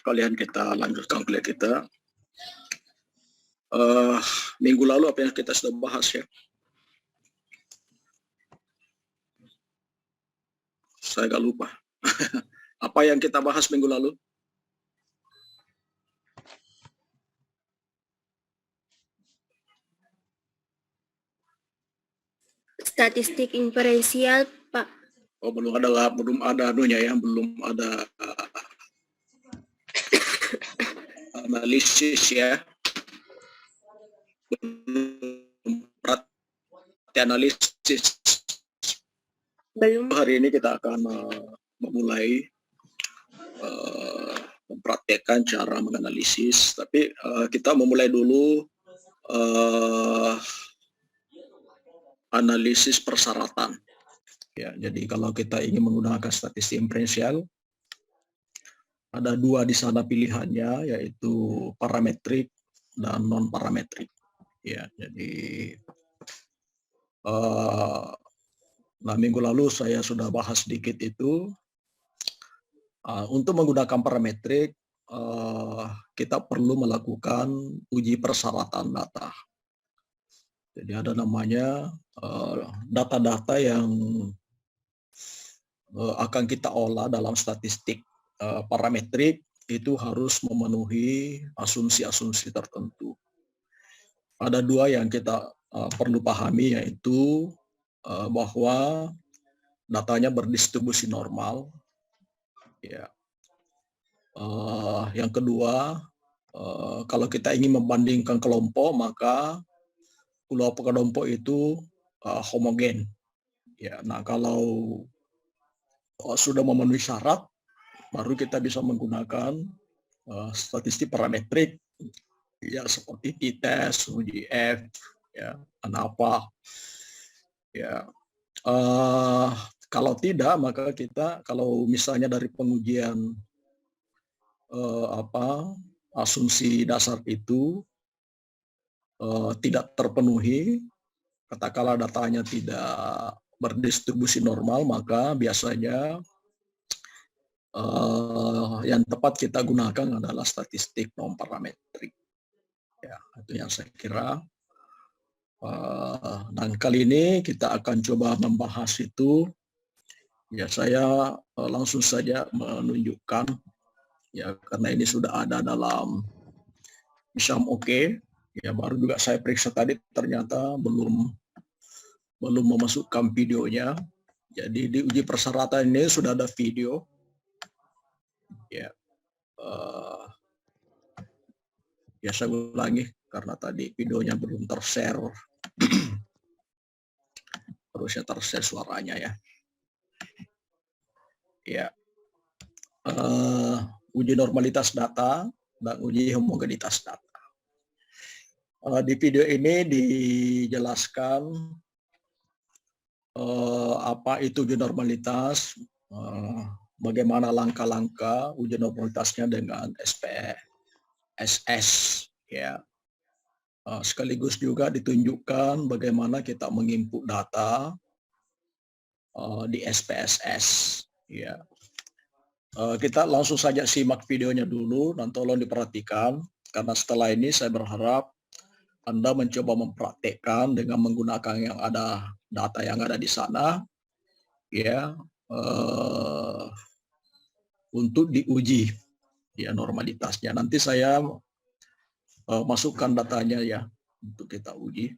sekalian, kita lanjutkan kuliah kita. Minggu lalu apa yang kita sudah bahas ya? Saya agak lupa. Apa yang kita bahas minggu lalu? Statistik inferensial, Pak. Oh, belum ada anunya ya, belum ada analisis ya. Belum analisis. Belum. Hari ini kita akan memulai mempraktekkan cara menganalisis, tapi kita memulai dulu analisis persyaratan. Ya, jadi kalau kita ingin menggunakan statistik inferensial, ada dua di sana pilihannya, yaitu parametrik dan non parametrik. Ya, jadi minggu lalu saya sudah bahas sedikit itu. Untuk menggunakan parametrik, kita perlu melakukan uji persyaratan data. Jadi ada namanya data-data yang akan kita olah dalam statistik parametrik itu harus memenuhi asumsi-asumsi tertentu. Ada dua yang kita perlu pahami, yaitu bahwa datanya berdistribusi normal. Ya. Yang kedua, kalau kita ingin membandingkan kelompok, maka kelompok itu homogen. Ya, nah kalau sudah memenuhi syarat, baru kita bisa menggunakan statistik parametrik, ya seperti t-test, UGF, ya, ANAPA. Ya, kalau tidak, maka kita kalau misalnya dari pengujian asumsi dasar itu tidak terpenuhi, katakanlah datanya tidak berdistribusi normal, maka biasanya yang tepat kita gunakan adalah statistik non parametrik. Ya, itu yang saya kira. Dan kali ini kita akan coba membahas itu. Ya, saya langsung saja menunjukkan, ya, karena ini sudah ada dalam Misam Oke. Ya, baru juga saya periksa tadi, ternyata belum memasukkan videonya. Jadi di uji persyaratan ini sudah ada video. Ya, saya ulangi karena tadi videonya belum tershare. Harusnya tershare suaranya ya. Ya, uji normalitas data dan uji homogenitas data. Di video ini dijelaskan apa itu uji normalitas, bagaimana langkah-langkah uji normalitasnya dengan SPSS, ya. Sekaligus juga ditunjukkan bagaimana kita menginput data di SPSS, ya. Kita langsung saja simak videonya dulu dan tolong diperhatikan, karena setelah ini saya berharap Anda mencoba mempraktekkan dengan menggunakan yang ada data yang ada di sana, ya, untuk diuji ya normalitasnya. Nanti saya masukkan datanya ya untuk kita uji.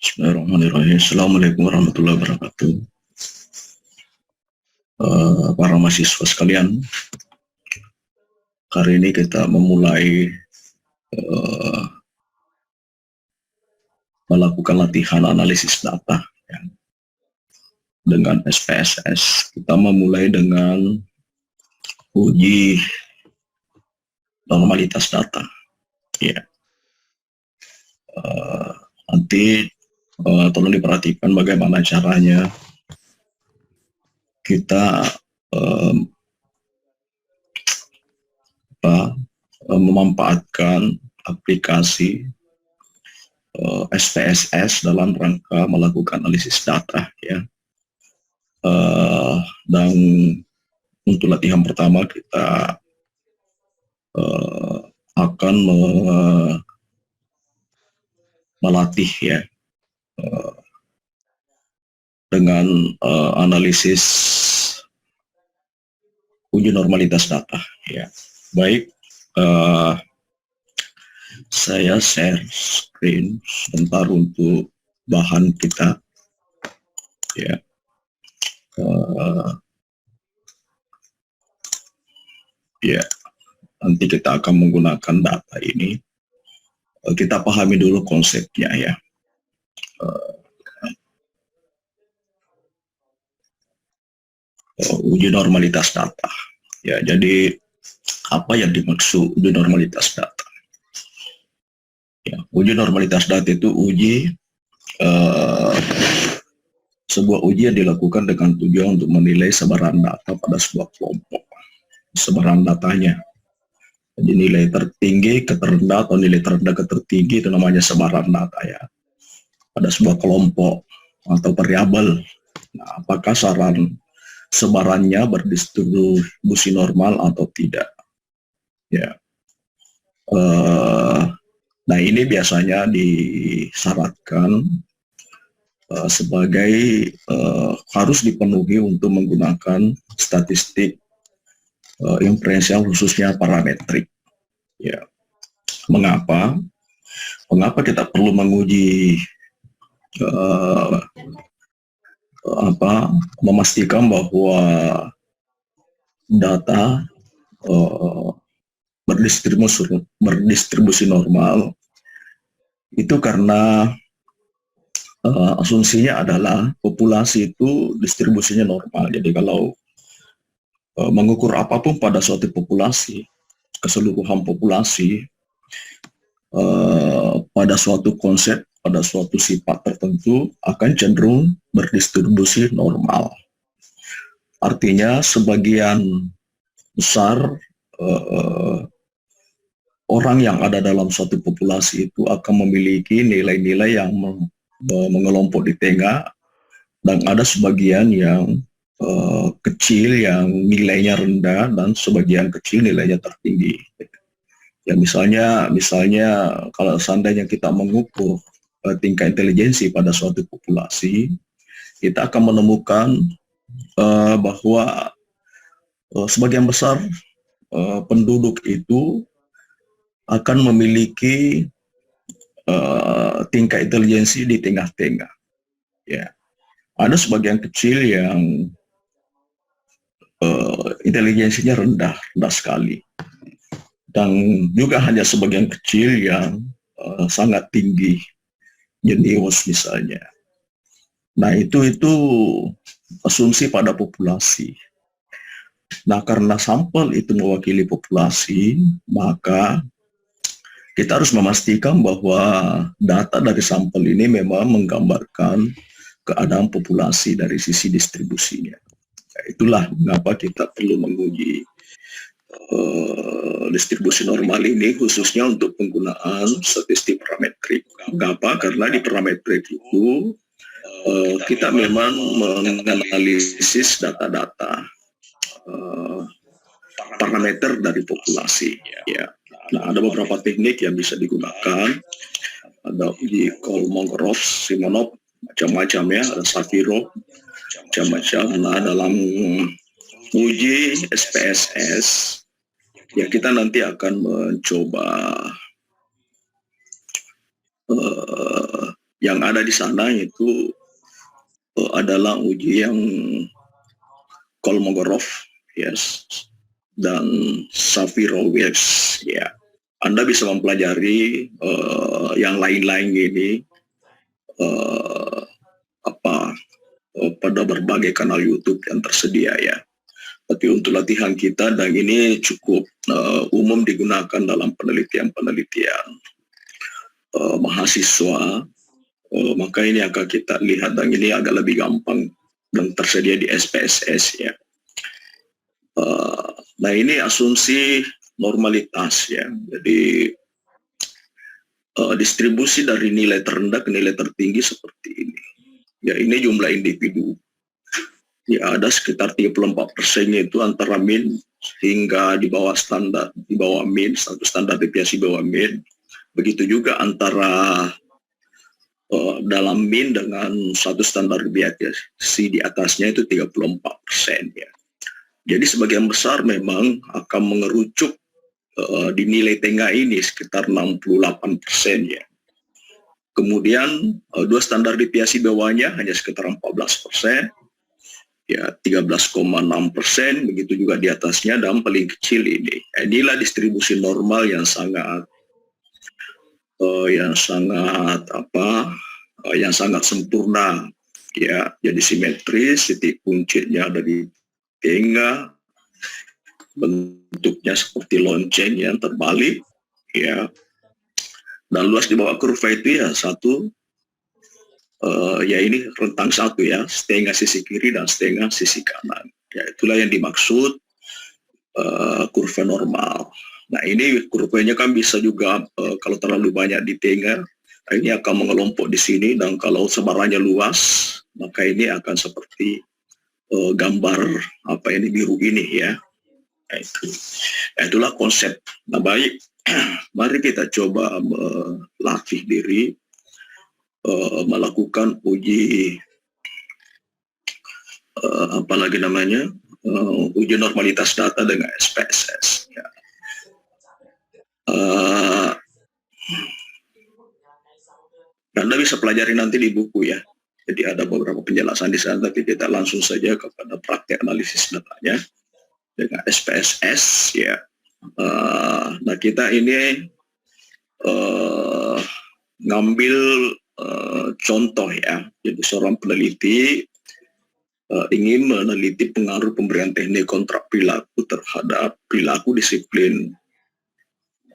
Bismillahirrahmanirrahim. Assalamualaikum warahmatullahi wabarakatuh. Para mahasiswa sekalian, hari ini kita memulai melakukan latihan analisis data ya. Dengan SPSS. Kita memulai dengan uji normalitas data. Ya. Eh, Nanti tolong diperhatikan bagaimana caranya kita eh, memanfaatkan aplikasi SPSS dalam rangka melakukan analisis data ya. Dan untuk latihan pertama kita akan melatih ya dengan analisis uji normalitas data ya. Baik, saya share screen sebentar untuk bahan kita ya. Ya, nanti kita akan menggunakan data ini. Kita pahami dulu konsepnya ya. Uji normalitas data. Ya, jadi apa yang dimaksud uji normalitas data? Ya, uji normalitas data itu sebuah uji yang dilakukan dengan tujuan untuk menilai sebaran data pada sebuah kelompok. Sebaran datanya. Jadi nilai tertinggi ke terendah atau nilai terendah ke tertinggi itu namanya sebaran data ya. Pada sebuah kelompok atau variabel. Nah, apakah sebarannya berdistribusi normal atau tidak? Ya. Nah, ini biasanya disyaratkan sebagai harus dipenuhi untuk menggunakan statistik inferensial khususnya parametrik. Ya. Mengapa? Mengapa kita perlu menguji memastikan bahwa data berdistribusi normal itu karena asumsinya adalah populasi itu distribusinya normal. Jadi kalau mengukur apapun pada suatu populasi, keseluruhan populasi, pada suatu konsep, pada suatu sifat tertentu akan cenderung berdistribusi normal. Artinya sebagian besar orang yang ada dalam suatu populasi itu akan memiliki nilai-nilai yang mengelompok di tengah, dan ada sebagian yang kecil yang nilainya rendah dan sebagian kecil nilainya tertinggi. Ya misalnya kalau seandainya kita mengukur tingkat intelijensi pada suatu populasi, kita akan menemukan bahwa sebagian besar penduduk itu akan memiliki tingkat intelijensi di tengah-tengah. Ya, ada sebagian kecil yang intelijensinya rendah sekali, dan juga hanya sebagian kecil yang sangat tinggi, jenius misalnya. Nah itu asumsi pada populasi. Nah karena sampel itu mewakili populasi, maka kita harus memastikan bahwa data dari sampel ini memang menggambarkan keadaan populasi dari sisi distribusinya. Itulah mengapa kita perlu menguji distribusi normal ini khususnya untuk penggunaan statistik parametrik. Mengapa? Karena di parametrik itu kita memang menganalisis data-data parameter dari populasi. Ya. Nah, ada beberapa teknik yang bisa digunakan. Ada uji Kolmogorov, Simonov, macam-macam ya, ada Shapiro, macam-macam. Nah, dalam uji SPSS, ya kita nanti akan mencoba yang ada di sana itu adalah uji yang Kolmogorov, yes, dan Shapiro, yes, ya. Anda bisa mempelajari yang lain-lain ini pada berbagai kanal YouTube yang tersedia ya. Tapi untuk latihan kita, dan ini cukup umum digunakan dalam penelitian-penelitian. mahasiswa, maka ini akan kita lihat dan ini agak lebih gampang dan tersedia di SPSS ya. Nah ini asumsi normalitas ya. Jadi distribusi dari nilai terendah ke nilai tertinggi seperti ini. Ya ini jumlah individu. Ya ada sekitar 34%-nya itu antara min hingga di bawah standar, di bawah min, satu standar deviasi bawah min. Begitu juga antara dalam min dengan satu standar deviasi di atasnya itu 34% ya. Jadi sebagian besar memang akan mengerucut di nilai tengah ini sekitar 68% ya. Kemudian dua standar deviasi bawahnya hanya sekitar 14%, ya 13,6%, begitu juga di atasnya dan paling kecil ini. Inilah distribusi normal yang sangat sempurna ya, jadi simetris, titik puncaknya ada di tengah, bentuknya seperti lonceng yang terbalik ya, dan luas di bawah kurva itu ya satu, ya ini rentang satu ya, setengah sisi kiri dan setengah sisi kanan ya, itulah yang dimaksud kurva normal. Nah ini kurvanya kan bisa juga kalau terlalu banyak di tengah, ini akan mengelompok di sini, dan kalau sebarannya luas maka ini akan seperti gambar apa ini biru ini ya. Nah, itulah konsep. Nah baik, mari kita coba melatih diri melakukan uji uji normalitas data dengan SPSS ya. Anda bisa pelajari nanti di buku ya. Jadi ada beberapa penjelasan di sana, tapi kita langsung saja kepada praktek analisis datanya dengan SPSS ya. Nah kita ini ngambil contoh ya. Jadi seorang peneliti ingin meneliti pengaruh pemberian teknik kontrak perilaku terhadap perilaku disiplin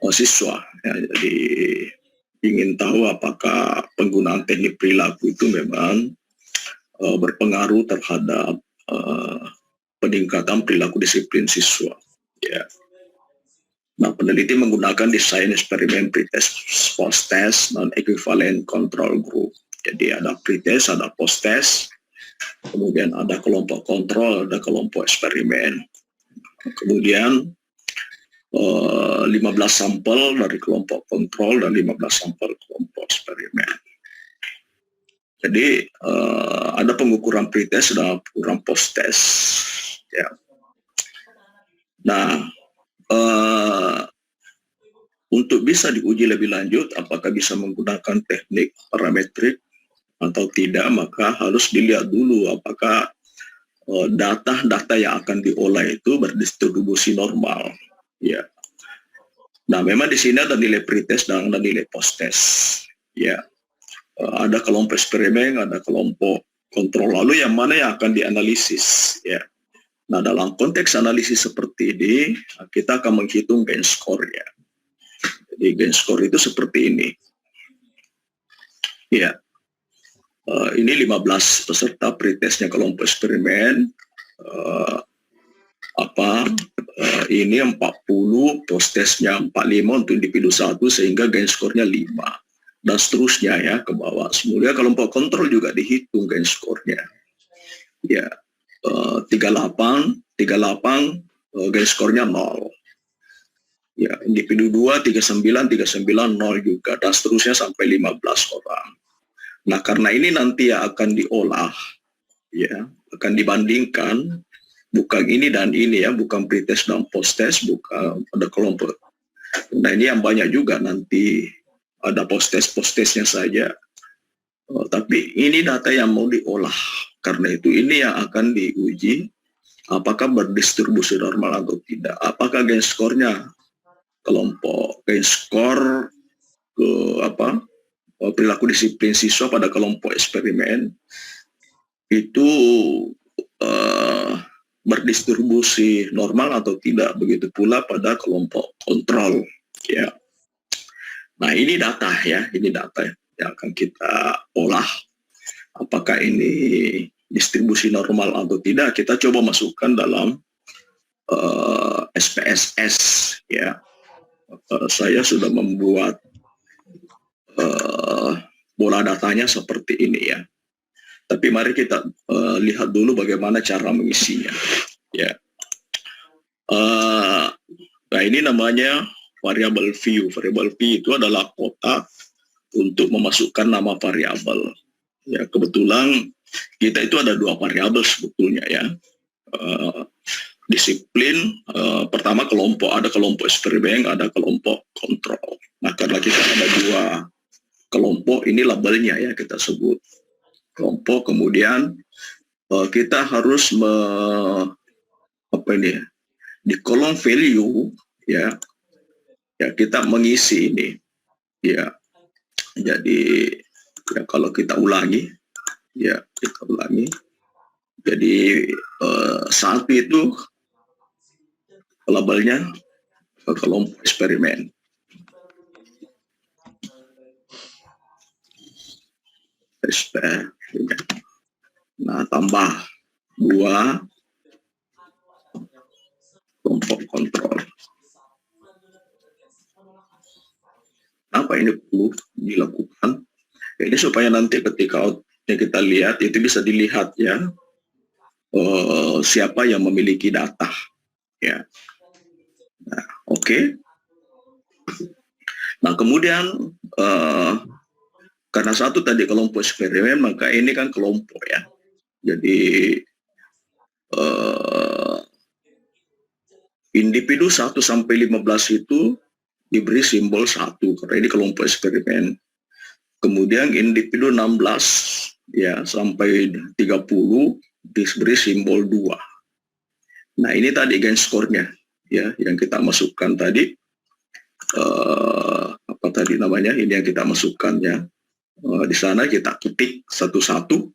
siswa. Ya, jadi ingin tahu apakah penggunaan teknik perilaku itu memang berpengaruh terhadap peningkatan perilaku disiplin siswa. Ya. Nah, peneliti menggunakan desain eksperimen pretest, post-test, dan equivalent control group. Jadi ada pretest, ada post-test, kemudian ada kelompok kontrol, ada kelompok eksperimen. Kemudian 15 sampel dari kelompok kontrol dan 15 sampel kelompok eksperimen. Jadi ada pengukuran pretest dan pengukuran post-test. Ya. Nah, untuk bisa diuji lebih lanjut apakah bisa menggunakan teknik parametrik atau tidak, maka harus dilihat dulu apakah data-data yang akan diolah itu berdistribusi normal. Ya. Nah, memang di sini ada nilai pretest dan ada nilai post-test. Ya. Ada kelompok eksperimen, ada kelompok kontrol. Lalu yang mana yang akan dianalisis? Ya. Nah, dalam konteks analisis seperti ini, kita akan menghitung gain score ya. Jadi gain score itu seperti ini. Ya. Ini 15 peserta pretestnya kelompok eksperimen. Ini 40, post-testnya 45 untuk individu 1, sehingga gain score-nya 5. Dan seterusnya ya ke bawah. Semuanya kelompok kontrol juga dihitung gain score-nya. Ya, 38 gain score-nya 0. Ya, individu 2 39 0 juga, dan seterusnya sampai 15 orang. Nah, karena ini nanti akan diolah ya, akan dibandingkan bukan ini dan ini ya, bukan pretest dan post-test, bukan ada kelompok. Nah, ini yang banyak juga nanti ada post-testnya saja. Tapi ini data yang mau diolah. Karena itu ini yang akan diuji apakah berdistribusi normal atau tidak. Apakah gain score-nya kelompok gain score ke perilaku disiplin siswa pada kelompok eksperimen itu berdistribusi normal atau tidak, begitu pula pada kelompok kontrol ya. Nah, ini data ya, ini data yang akan kita olah. Apakah ini distribusi normal atau tidak, kita coba masukkan dalam SPSS ya. Saya sudah membuat bola datanya seperti ini ya. Tapi mari kita lihat dulu bagaimana cara mengisinya ya. Nah, ini namanya variable view. Variable view itu adalah kotak untuk memasukkan nama variabel. Ya, kebetulan kita itu ada dua variabel sebetulnya ya. Disiplin, pertama kelompok, ada kelompok eksperimen, ada kelompok kontrol. Nah, karena kita ada dua kelompok, ini labelnya ya kita sebut kelompok. Kemudian kita harus di kolom value ya kita mengisi ini ya. Jadi ya, kalau kita ulangi ya, kita ulangi. Jadi satu itu labelnya kelompok eksperimen. Nah, tambah 2 kelompok kontrol. Apa ini perlu dilakukan? Ini supaya nanti ketika kita lihat itu bisa dilihat ya, siapa yang memiliki data ya. Nah, oke. Nah, kemudian karena satu tadi kelompok eksperimen, maka ini kan kelompok ya. Jadi individu 1 sampai 15 itu diberi simbol 1 karena ini kelompok eksperimen. Kemudian individu 16 ya sampai 30 diberi simbol 2. Nah, ini tadi gain score-nya ya yang kita masukkan tadi. Apa tadi namanya? Ini yang kita masukkan ya. Di sana kita ketik satu-satu.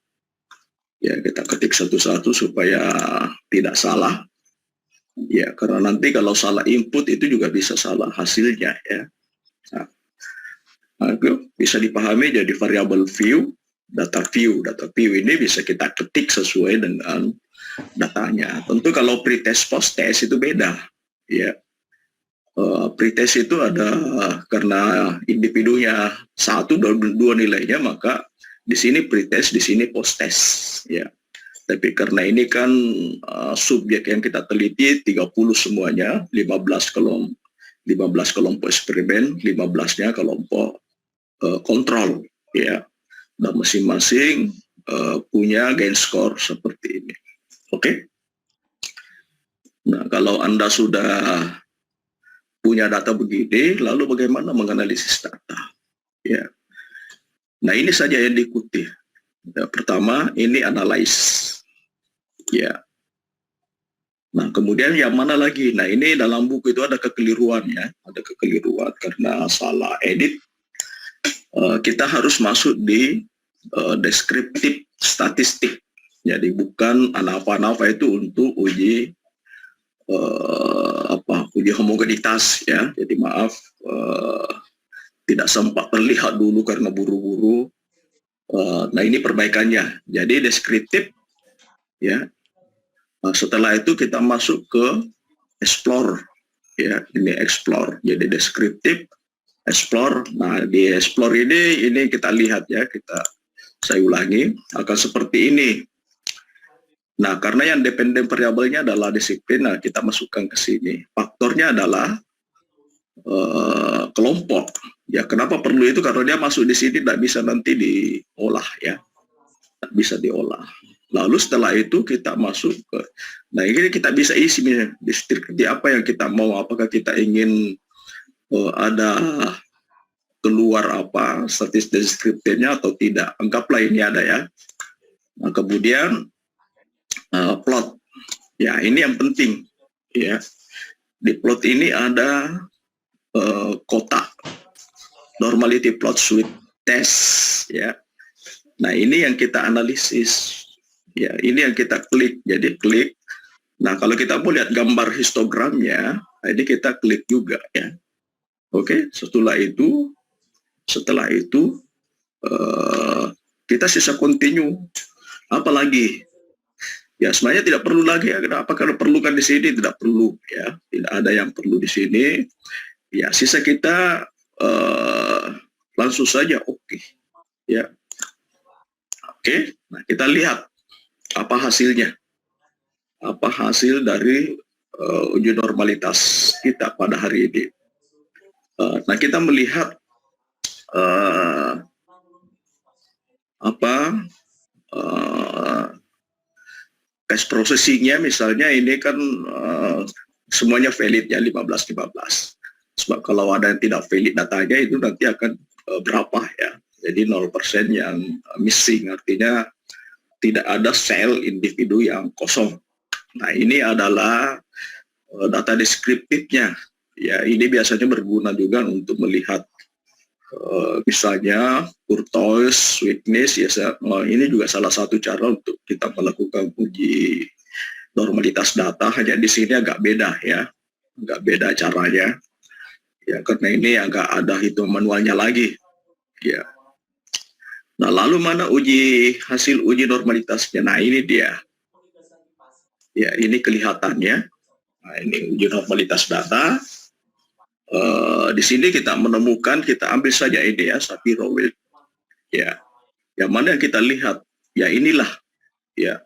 Ya, kita ketik satu-satu supaya tidak salah. Ya, karena nanti kalau salah input itu juga bisa salah hasilnya ya. Nah, itu bisa dipahami jadi variabel view, data view. Data view ini bisa kita ketik sesuai dengan datanya. Tentu kalau pretest post-test itu beda. Ya, pretest itu ada karena individunya 1, 2 nilainya, maka di sini pretest, di sini post-test. Ya. Tapi karena ini kan subjek yang kita teliti 30 semuanya, 15 kelompok eksperimen, 15-nya kelompok kontrol ya. Dan masing-masing punya gain score seperti ini. Oke. Nah, kalau Anda sudah punya data begini, lalu bagaimana menganalisis data? Ya. Nah, ini saja yang diikuti. Ya, pertama, ini analyze. Ya. Nah, kemudian yang mana lagi? Nah, ini dalam buku itu ada kekeliruan ya. Ada kekeliruan karena salah edit. Kita harus masuk di deskriptif statistik. Jadi bukan ANAVA itu untuk uji uji homogenitas ya. Jadi maaf tidak sempat terlihat dulu karena buru-buru. Nah, ini perbaikannya. Jadi deskriptif ya. Setelah itu kita masuk ke explore ya. Ini explore. Jadi deskriptif, explore. Nah, di explore ini kita lihat ya, saya ulangi akan seperti ini. Nah, karena yang dependen variabelnya adalah disiplin, nah kita masukkan ke sini. Faktornya adalah kelompok. Ya, kenapa perlu itu? Karena dia masuk di sini tidak bisa nanti diolah ya, tidak bisa diolah. Lalu setelah itu kita masuk ke, nah ini kita bisa isi di apa yang kita mau. Apakah kita ingin ada keluar apa statistik deskriptifnya atau tidak? Anggaplah ini ada ya. Nah, kemudian plot. Ya, ini yang penting ya. Di plot ini ada kotak normality plot with test ya. Nah, ini yang kita analisis ya, ini yang kita klik. Jadi klik. Nah, kalau kita mau lihat gambar histogramnya, ini kita klik juga ya. Oke, setelah itu Setelah itu kita sisa continue. Apalagi ya sebenarnya tidak perlu lagi ya. Apakah perlukan di sini? Tidak perlu ya. Tidak ada yang perlu di sini. Ya sisa kita langsung saja oke. Ya oke. Nah kita lihat apa hasilnya. Apa hasil dari uji normalitas kita pada hari ini. Nah kita melihat cash processingnya misalnya ini kan semuanya valid ya 15-15. Sebab kalau ada yang tidak valid datanya itu nanti akan berapa ya. Jadi 0% yang missing, artinya tidak ada sel individu yang kosong. Nah ini adalah data deskriptifnya. Ya ini biasanya berguna juga untuk melihat misalnya kurtois, weakness, ya ini juga salah satu cara untuk kita melakukan uji normalitas data. Hanya di sini agak beda ya, agak beda caranya. Ya karena ini agak ada hitung manualnya lagi. Ya. Nah lalu mana hasil uji normalitasnya? Nah ini dia. Ya ini kelihatannya. Nah ini uji normalitas data. Di sini kita menemukan, kita ambil saja ini ya, Shapiro-Wilk. Ya, yang mana yang kita lihat? Ya inilah, ya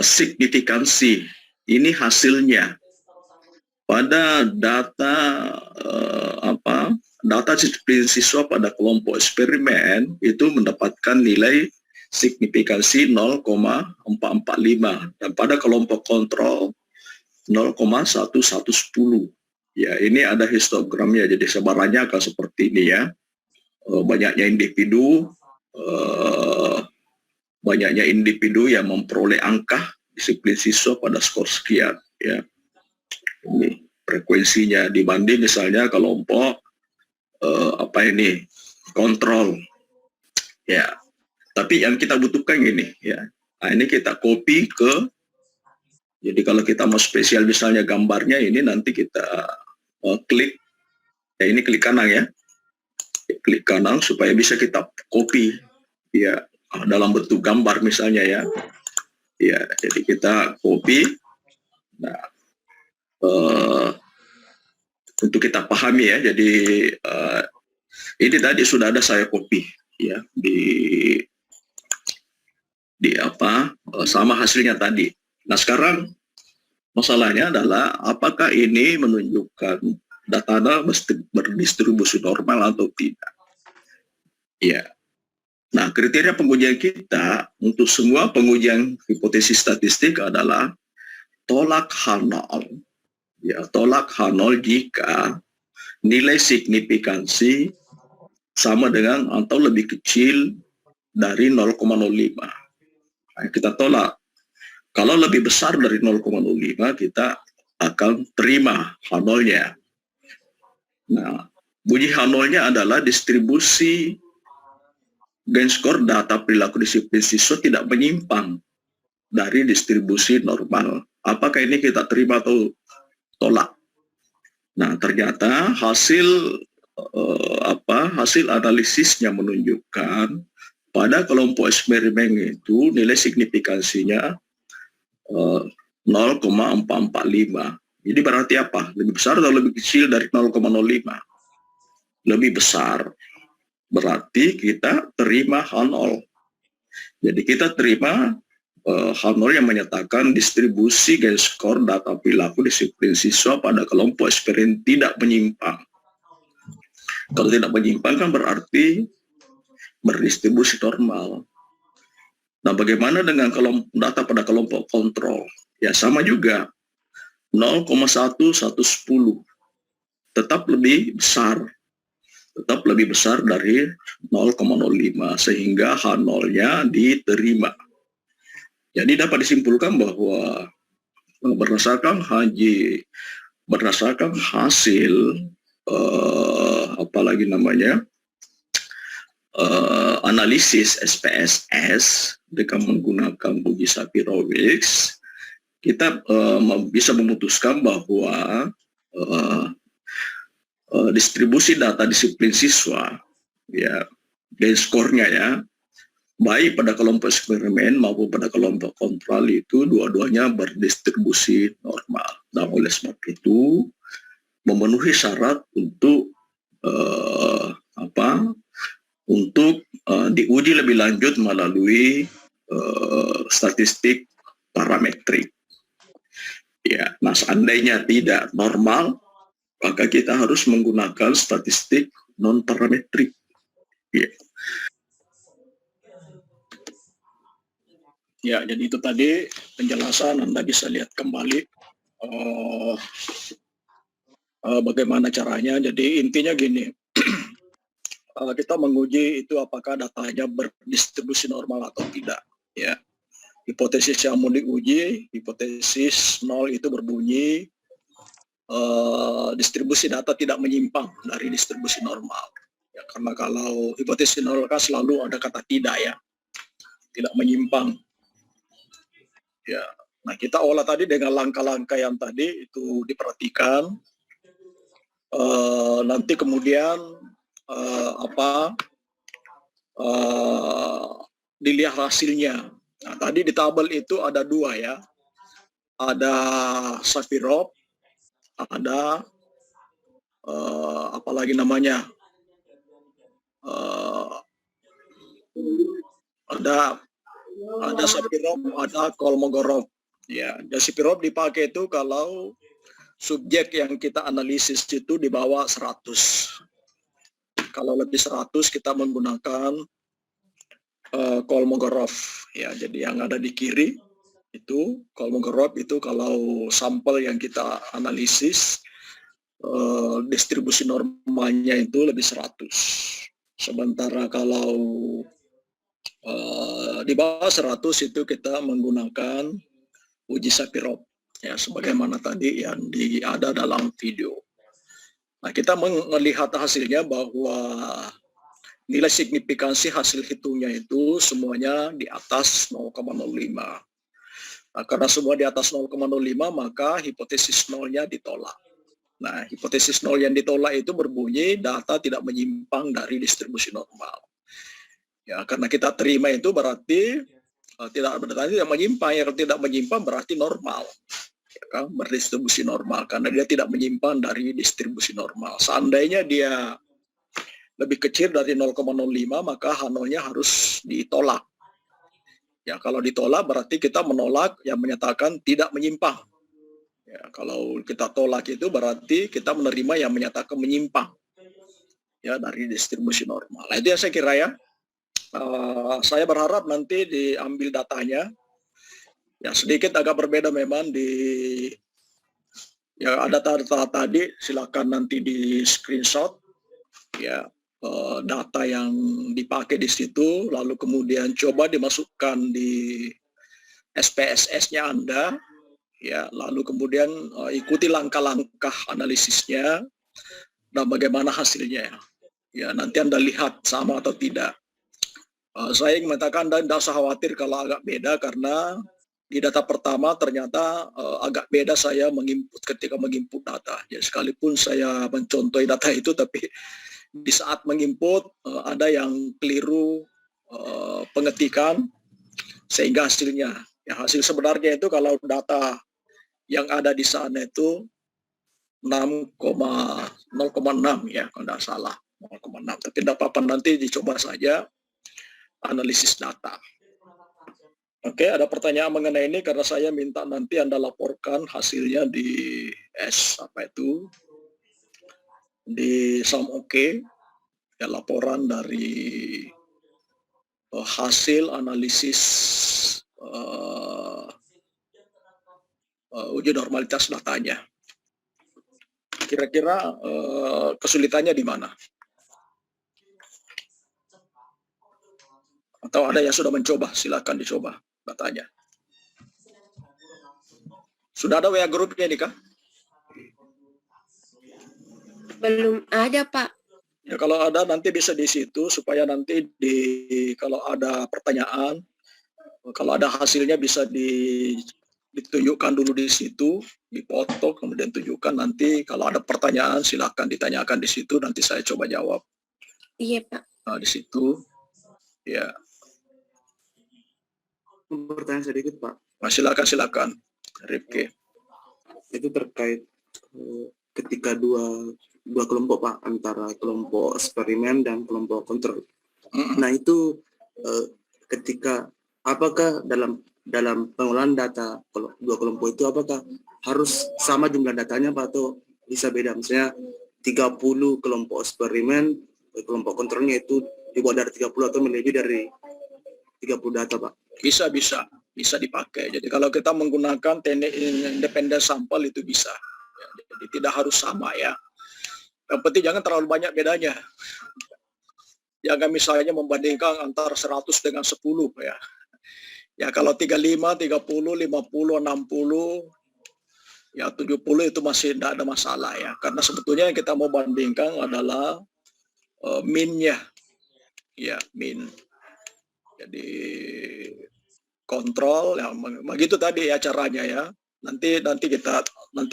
signifikansi. Ini hasilnya pada data data disiplin siswa pada kelompok eksperimen itu mendapatkan nilai signifikansi 0,445 dan pada kelompok kontrol 0,1110. Ya, ini ada histogramnya, jadi sebarannya akan seperti ini ya. Banyaknya individu yang memperoleh angka disiplin siswa pada skor sekian ya. Ini frekuensinya dibanding misalnya kelompok kontrol ya. Tapi yang kita butuhkan ini ya. Nah, ini kita copy ke, jadi kalau kita mau spesial misalnya gambarnya ini nanti kita klik ya, ini klik kanan ya, klik kanan supaya bisa kita copy ya dalam bentuk gambar misalnya ya. Ya jadi kita copy. Nah untuk kita pahami ya, jadi ini tadi sudah ada saya copy ya di sama hasilnya tadi. Nah sekarang masalahnya adalah apakah ini menunjukkan data berdistribusi normal atau tidak. Ya. Nah, kriteria pengujian kita untuk semua pengujian hipotesis statistik adalah tolak H0. Ya, tolak H0 jika nilai signifikansi sama dengan atau lebih kecil dari 0,05. Nah, kita tolak. Kalau lebih besar dari 0,05 kita akan terima H0-nya. Nah, uji H0-nya adalah distribusi gain score data perilaku disiplin siswa tidak menyimpang dari distribusi normal. Apakah ini kita terima atau tolak? Nah, ternyata hasil analisisnya menunjukkan pada kelompok eksperimen itu nilai signifikansinya 0,445. Jadi berarti apa? Lebih besar atau lebih kecil dari 0,05? Lebih besar. Berarti kita terima H0. Jadi kita terima H0 yang menyatakan distribusi gain score data perilaku disiplin siswa pada kelompok eksperimen tidak menyimpang. Kalau tidak menyimpang kan berarti berdistribusi normal. Nah, bagaimana dengan data pada kelompok kontrol? Ya sama juga, 0,1110 tetap lebih besar dari 0,05 sehingga H0-nya diterima. Jadi dapat disimpulkan bahwa berdasarkan hasil analisis SPSS dengan menggunakan uji Shapiro-Wilk, kita bisa memutuskan bahwa distribusi data disiplin siswa, ya, dan skornya ya, baik pada kelompok eksperimen maupun pada kelompok kontrol itu dua-duanya berdistribusi normal. Dan oleh sebab itu memenuhi syarat untuk diuji lebih lanjut melalui statistik parametrik. Ya, nah seandainya tidak normal, maka kita harus menggunakan statistik non parametrik. Ya. Ya, jadi itu tadi penjelasan, Anda bisa lihat kembali bagaimana caranya. Jadi intinya gini, kita menguji itu apakah datanya berdistribusi normal atau tidak. Ya, hipotesis yang mau diuji, hipotesis 0 itu berbunyi distribusi data tidak menyimpang dari distribusi normal. Ya, karena kalau hipotesis 0 kan selalu ada kata tidak ya, tidak menyimpang. Ya, nah kita olah tadi dengan langkah-langkah yang tadi itu diperhatikan. Nanti kemudian dilihat hasilnya. Nah, tadi di tabel itu ada dua ya, ada Sapirov, ada apalagi namanya, ada Sapirov, ada Kolmogorov. Ya, dan Sapirov dipakai itu kalau subjek yang kita analisis itu di bawah 100. Kalau lebih 100 kita menggunakan Kolmogorov. Ya, jadi yang ada di kiri itu Kolmogorov itu kalau sampel yang kita analisis distribusi normalnya itu lebih 100. Sementara kalau di bawah 100 itu kita menggunakan uji Sapirov ya, sebagaimana tadi yang ada dalam video. Nah, kita melihat hasilnya bahwa nilai signifikansi hasil hitungnya itu semuanya di atas 0,05. Nah, karena semua di atas 0,05 maka hipotesis nolnya ditolak. Nah, hipotesis nol yang ditolak itu berbunyi data tidak menyimpang dari distribusi normal. Ya, karena kita terima itu berarti tidak menyimpang. Yang tidak menyimpang berarti normal. Ya kan? Berdistribusi normal karena dia tidak menyimpang dari distribusi normal. Seandainya dia lebih kecil dari 0,05 maka H0-nya harus ditolak. Ya, kalau ditolak berarti kita menolak yang menyatakan tidak menyimpang. Ya, kalau kita tolak itu berarti kita menerima yang menyatakan menyimpang ya dari distribusi normal. Nah, itu yang saya kira ya. Saya berharap nanti diambil datanya. Ya, sedikit agak berbeda memang ya ada data tadi, silakan nanti di screenshot ya data yang dipakai di situ, lalu kemudian coba dimasukkan di SPSS-nya Anda ya, lalu kemudian ikuti langkah-langkah analisisnya dan bagaimana hasilnya ya, nanti Anda lihat sama atau tidak. Saya ingin mengatakan Anda tidak usah khawatir kalau agak beda, karena di data pertama ternyata agak beda saya ketika menginput data. Ya, sekalipun saya mencontohi data itu, tapi di saat menginput ada yang keliru pengetikan sehingga hasilnya. Ya, hasil sebenarnya itu kalau data yang ada di sana itu 0,6 ya, kalau tidak salah 0,6. Tapi tidak apa-apa, nanti dicoba saja analisis data. Oke, ada pertanyaan mengenai ini karena saya minta nanti Anda laporkan hasilnya di di SAMOKE ya, laporan dari hasil analisis uji normalitas datanya. Kira-kira kesulitannya di mana? Atau ada yang sudah mencoba? Silakan dicoba datanya. Sudah ada WA grupnya nih kah? Belum ada, Pak. Ya, kalau ada nanti bisa di situ supaya nanti kalau ada pertanyaan, kalau ada hasilnya bisa ditunjukkan dulu di situ, dipoto, kemudian tunjukkan. Nanti kalau ada pertanyaan silakan ditanyakan di situ, nanti saya coba jawab. Iya, Pak. Di situ, ya. Pertanyaan sedikit, Pak. Silakan, Rifki. Itu terkait ketika dua kelompok, Pak, antara kelompok eksperimen dan kelompok kontrol. Nah, itu ketika apakah dalam pengolahan data dua kelompok itu apakah harus sama jumlah datanya, Pak, atau bisa beda? Misalnya 30 kelompok eksperimen, kelompok kontrolnya itu dibuat dari 30 atau lebih dari 30 data, Pak? Bisa dipakai. Jadi kalau kita menggunakan teknik independen sampel itu bisa. Ya, jadi tidak harus sama ya. Yang penting jangan terlalu banyak bedanya. Jangan misalnya membandingkan antara 100 dengan 10 ya. Ya kalau 35, 30, 50, 60, ya 70 itu masih tidak ada masalah ya. Karena sebetulnya yang kita mau bandingkan adalah min-nya. Ya, min. Jadi kontrol ya begitu tadi ya caranya ya. Nanti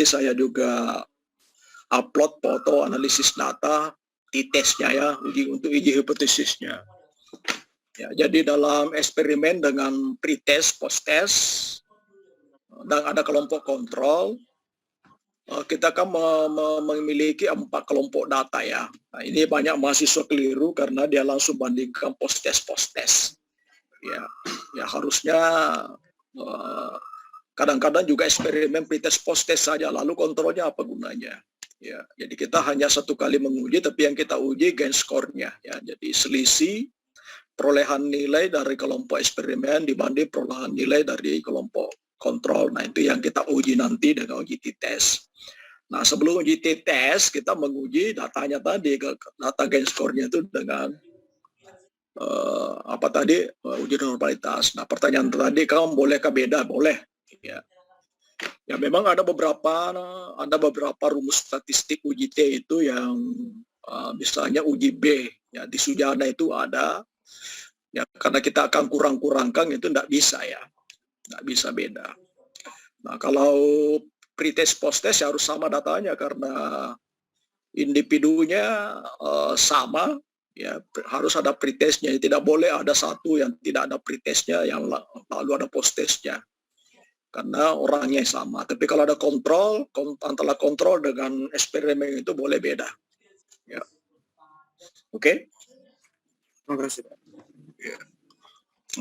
saya juga upload foto analisis data di tesnya ya, untuk uji hipotesisnya. Ya, jadi dalam eksperimen dengan pretest, post-test, dan ada kelompok kontrol, kita akan memiliki 4 kelompok data ya. Nah, ini banyak mahasiswa keliru karena dia langsung bandingkan post-test. Ya harusnya kadang-kadang juga eksperimen pretest post-test saja, lalu kontrolnya apa gunanya? Ya, jadi kita hanya 1 kali menguji, tapi yang kita uji gain score-nya ya. Jadi selisih perolehan nilai dari kelompok eksperimen dibanding perolehan nilai dari kelompok kontrol. Nah, itu yang kita uji nanti dengan uji t-test. Nah, sebelum uji t-test kita menguji datanya tadi, data gain score-nya itu dengan uji normalitas. Nah, pertanyaan tadi, kamu bolehkah beda? Boleh. Ya memang ada beberapa rumus statistik uji T itu yang misalnya uji B ya, di Sujana itu ada ya, karena kita akan kurang-kurangkan itu tidak bisa ya, tidak bisa beda. Nah, kalau pretest post-test ya harus sama datanya karena individunya sama ya, harus ada pretestnya. Tidak boleh ada satu yang tidak ada pretestnya yang lalu ada post-testnya, karena orangnya sama. Tapi kalau ada kontrol, antara kontrol dengan eksperimen itu boleh beda. Ya. Oke? Terima kasih, Pak. Ya.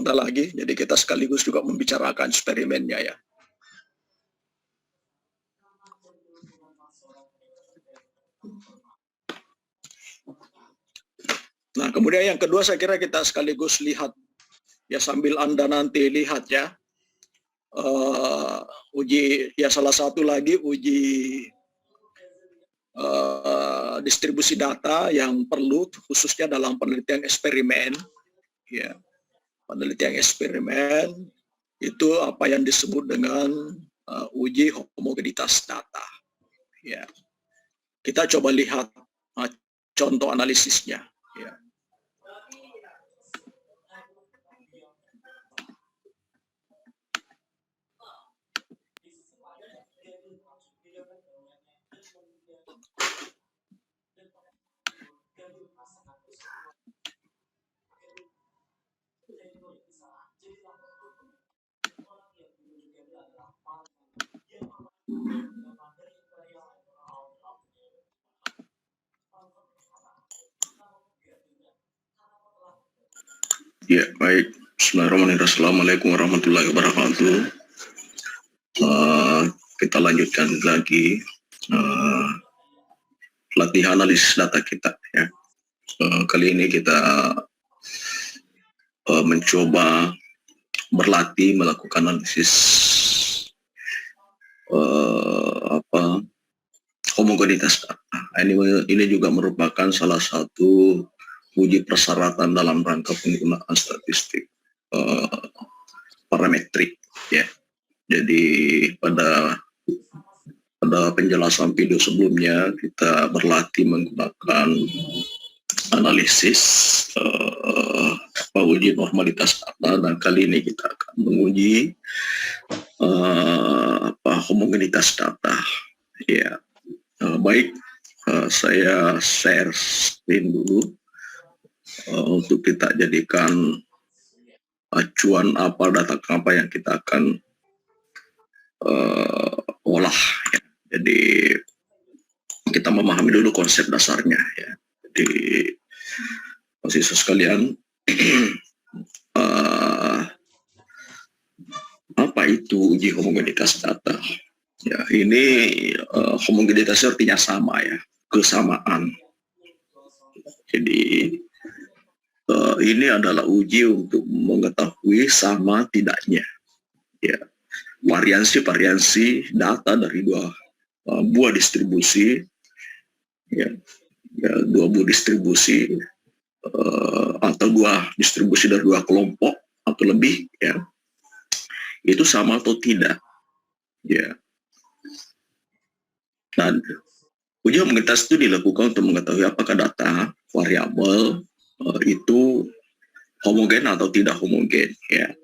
Ada lagi, jadi kita sekaligus juga membicarakan eksperimennya ya. Nah, kemudian yang kedua saya kira kita sekaligus lihat ya, sambil Anda nanti lihat ya. Uji ya, salah satu lagi uji distribusi data yang perlu khususnya dalam penelitian eksperimen ya. Penelitian eksperimen itu apa yang disebut dengan uji homogenitas data ya. Kita coba lihat contoh analisisnya ya. Ya, baik. Bismillahirrahmanirrahim. Assalamualaikum warahmatullahi wabarakatuh. Kita lanjutkan lagi latihan analisis data kita ya. Kali ini kita mencoba berlatih melakukan analisis homogenitas data. Ini juga merupakan salah satu uji persyaratan dalam rangka penggunaan statistik parametrik ya. Jadi pada penjelasan video sebelumnya kita berlatih menggunakan analisis uji normalitas data, dan kali ini kita akan menguji homogenitas data. Ya, baik, saya share screen dulu untuk kita jadikan acuan data apa yang kita akan olah. Ya. Jadi kita memahami dulu konsep dasarnya. Ya. Jadi mahasiswa sekalian, apa itu uji homogenitas data? Ya, ini homogenitas artinya sama, ya, kesamaan. Jadi ini adalah uji untuk mengetahui sama tidaknya, ya, variasi data dari dua buah distribusi, ya, dua buah distribusi atau dua distribusi dari dua kelompok atau lebih, ya, itu sama atau tidak, ya. Dan uji homogenitas itu dilakukan untuk mengetahui apakah data variabel itu homogen atau tidak homogen, ya.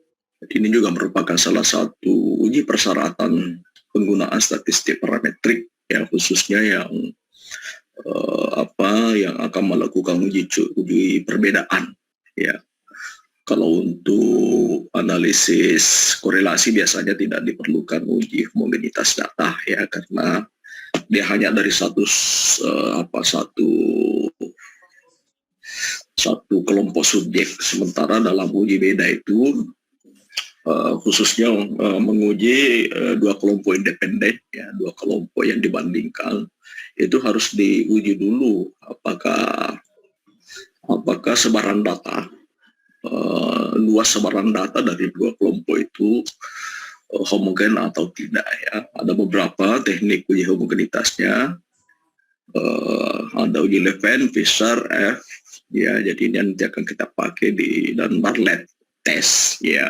Ini juga merupakan salah satu uji persyaratan penggunaan statistik parametrik, ya, khususnya yang yang akan melakukan uji perbedaan, ya. Kalau untuk analisis korelasi biasanya tidak diperlukan uji homogenitas data, ya, karena dia hanya dari satu kelompok subjek. Sementara dalam uji beda itu khususnya menguji dua kelompok independen, ya, dua kelompok yang dibandingkan, itu harus diuji dulu apakah sebaran data, luas sebaran data dari dua kelompok itu homogen atau tidak, ya. Ada beberapa teknik uji homogenitasnya, ada uji Levin, Fisher, F, ya. Jadi ini nanti akan kita pakai dan Bartlett test, ya.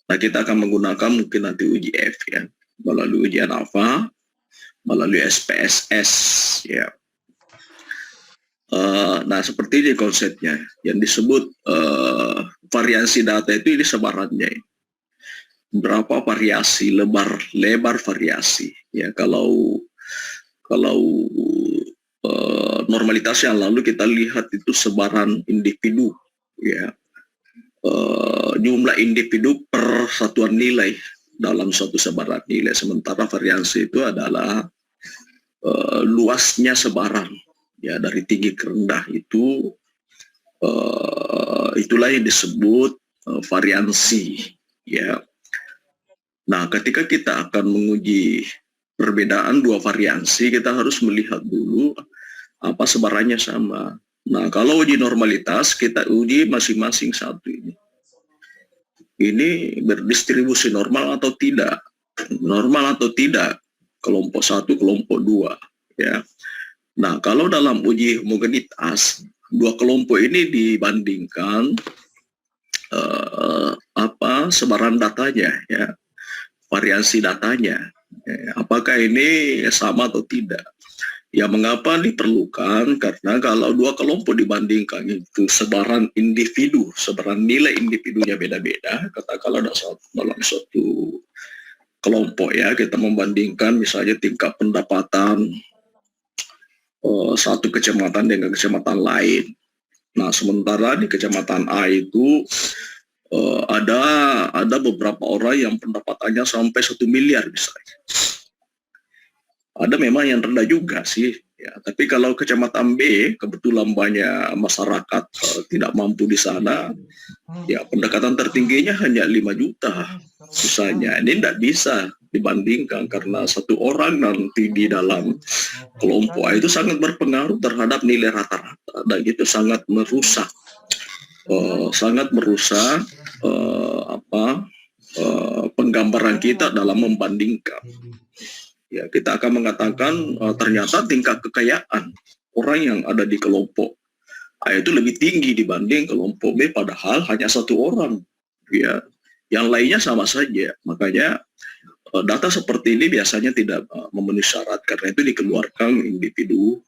Nah, kita akan menggunakan mungkin nanti uji F, ya, melalui ujian alfa, melalui SPSS, ya. Nah, seperti ini konsepnya. Yang disebut variasi data itu ini sebarannya. Berapa variasi, lebar variasi. Ya, kalau normalitas yang lalu kita lihat itu sebaran individu, ya. Jumlah individu per satuan nilai dalam suatu sebaran nilai. Sementara variasi itu adalah luasnya sebaran, ya, dari tinggi ke rendah itu, itulah yang disebut variansi, ya. Nah, ketika kita akan menguji perbedaan dua variansi, kita harus melihat dulu apa sebarannya sama. Nah, kalau uji normalitas kita uji masing-masing satu ini. Ini berdistribusi normal atau tidak? Normal atau tidak? Kelompok satu, kelompok dua, ya. Nah, kalau dalam uji homogenitas, dua kelompok ini dibandingkan sebaran datanya, ya, variasi datanya, ya, apakah ini sama atau tidak? Ya, mengapa diperlukan? Karena kalau dua kelompok dibandingkan itu sebaran individu, sebaran nilai individunya beda-beda. Katakanlah dalam suatu kelompok, ya, kita membandingkan misalnya tingkat pendapatan satu kecamatan dengan kecamatan lain. Nah, sementara di kecamatan A itu ada beberapa orang yang pendapatannya sampai 1 miliar misalnya. Ada memang yang rendah juga sih, ya. Tapi kalau kecamatan B kebetulan banyak masyarakat tidak mampu di sana, ya, pendekatan tertingginya hanya 5 juta misalnya. Ini tidak bisa dibandingkan karena satu orang nanti di dalam kelompok itu sangat berpengaruh terhadap nilai rata-rata, dan itu sangat merusak penggambaran kita dalam membandingkan. Ya, kita akan mengatakan ternyata tingkat kekayaan orang yang ada di kelompok A itu lebih tinggi dibanding kelompok B, padahal hanya satu orang, ya, yang lainnya sama saja. Makanya data seperti ini biasanya tidak memenuhi syarat, karena itu dikeluarkan individu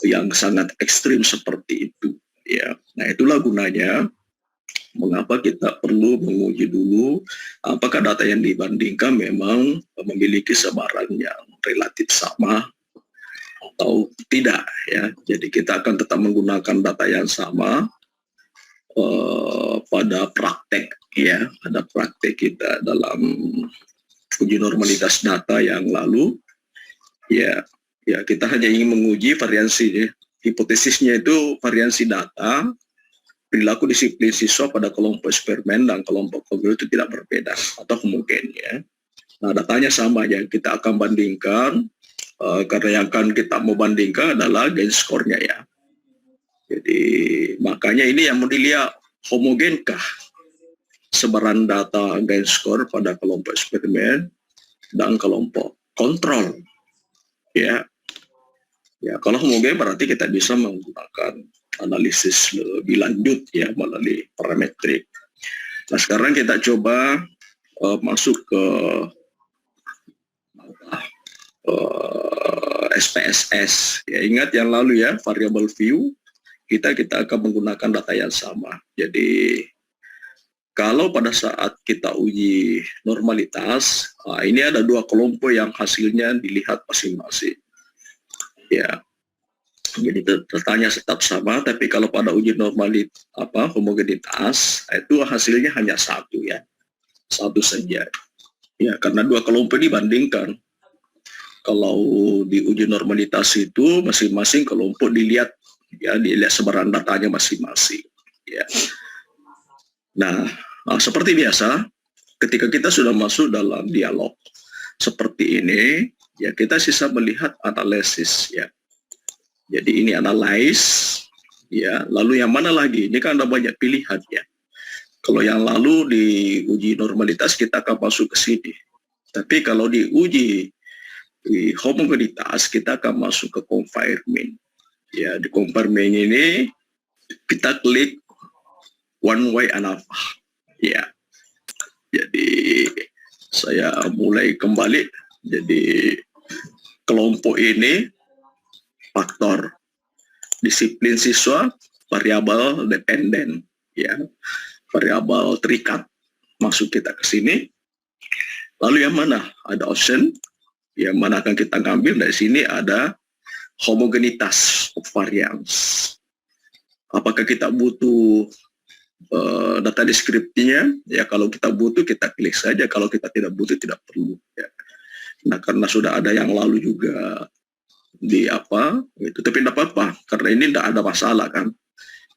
yang sangat ekstrim seperti itu. Ya, nah itulah gunanya mengapa kita perlu menguji dulu apakah data yang dibandingkan memang memiliki sebaran yang relatif sama atau tidak ya. Jadi kita akan tetap menggunakan data yang sama pada praktek ya, pada praktek kita dalam uji normalitas data yang lalu ya kita hanya ingin menguji variansi ya. Hipotesisnya itu variansi data perilaku disiplin siswa pada kelompok eksperimen dan kelompok kontrol itu tidak berbeda atau mungkin ya. Nah datanya sama ya, kita akan bandingkan karena yang akan kita mau bandingkan adalah gain score-nya ya. Jadi makanya ini yang mau dilihat homogenkah sebaran data gain score pada kelompok eksperimen dan kelompok kontrol ya. Ya kalau homogen berarti kita bisa menggunakan analisis lebih lanjut ya melalui parametrik. Nah sekarang kita coba masuk ke SPSS. Ya ingat yang lalu ya, variable view kita akan menggunakan data yang sama. Jadi kalau pada saat kita uji normalitas, ini ada dua kelompok yang hasilnya dilihat masing-masing. Ya, jadi datanya tetap sama, tapi kalau pada uji homogenitas itu hasilnya hanya satu ya, satu saja. Ya, karena dua kelompok dibandingkan. Kalau di uji normalitas itu masing-masing kelompok dilihat sebaran datanya masing-masing. Ya. Nah, seperti biasa, ketika kita sudah masuk dalam dialog seperti ini, ya kita sisa melihat analisis ya. Jadi ini analyze ya, lalu yang mana lagi? Ini kan ada banyak pilihan ya. Kalau yang lalu di uji normalitas kita akan masuk ke sini. Tapi kalau di uji di homogenitas kita akan masuk ke confirming. Ya, di confirming ini kita klik one way alpha. Ya. Jadi saya mulai kembali. Jadi kelompok ini faktor disiplin siswa variabel dependen ya, variabel terikat masuk kita ke sini. Lalu yang mana ada option yang mana akan kita ambil dari sini, ada homogenitas of variance. Apakah kita butuh data deskripsinya ya, kalau kita butuh kita klik saja, kalau kita tidak butuh tidak perlu ya. Nah karena sudah ada yang lalu juga di itu, tapi tidak apa-apa karena ini tidak ada masalah kan